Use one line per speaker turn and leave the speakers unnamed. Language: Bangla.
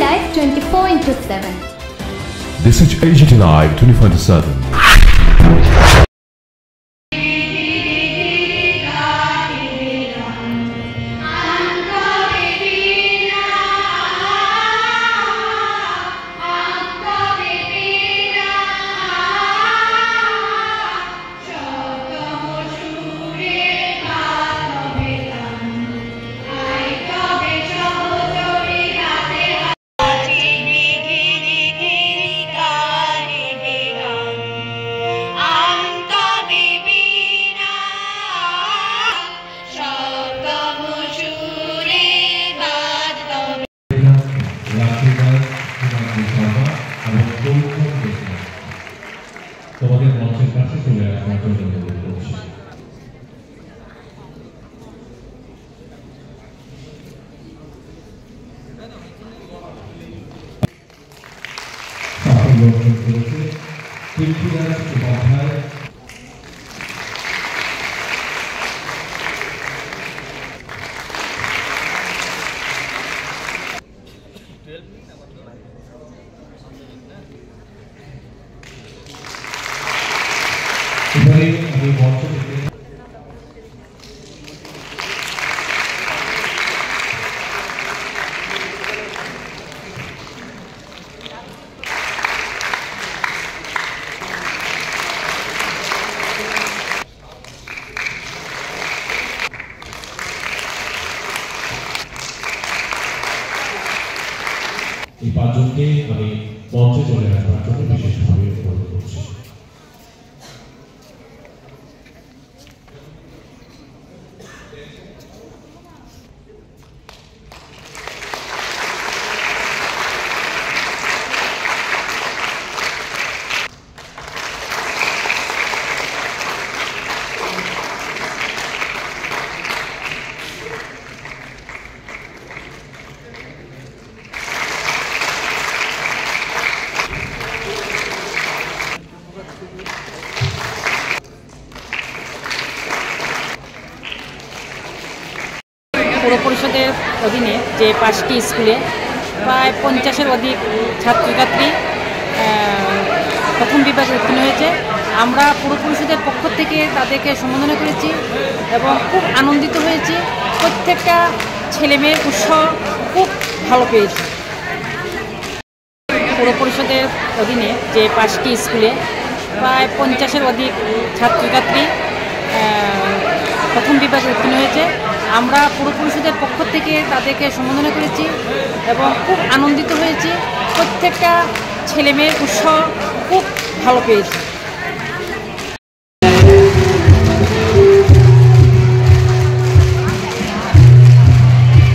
Live 24/7.
This is AGT Live 24/7.
তোমাদের মঞ্চের কাছে চলে আসার জন্য অনুরোধ করছি। সাফল্য অর্জন করেছে পৃথ্বীরাজ উপাধ্যায়। এবারে আমি মঞ্চ থেকে এই পাঁচজনকে আমি মঞ্চে চলে আসবার জন্য বিশেষভাবে অনুরোধ করছি।
পৌর পরিষদের অধীনে যে 5টি স্কুলে প্রায় 50-এর অধিক ছাত্রছাত্রী প্রথম বিভাগে উত্তীর্ণ হয়েছে। আমরা পৌর পরিষদের পক্ষ থেকে তাদেরকে সম্বোধনা করেছি এবং খুব আনন্দিত হয়েছি। প্রত্যেকটা ছেলেমেয়ের উৎসাহ খুব ভালো পেয়েছি। পৌর পরিষদের অধীনে যে 5টি স্কুলে প্রায় 50-এর অধিক ছাত্রছাত্রী প্রথম বিভাগে উত্তীর্ণ হয়েছে। আমরা পৌর পরিষদের পক্ষ থেকে তাদেরকে সম্বোধনা করেছি এবং খুব আনন্দিত হয়েছি। প্রত্যেকটা ছেলেমেয়ের উৎসাহ খুব ভালো পেয়েছি।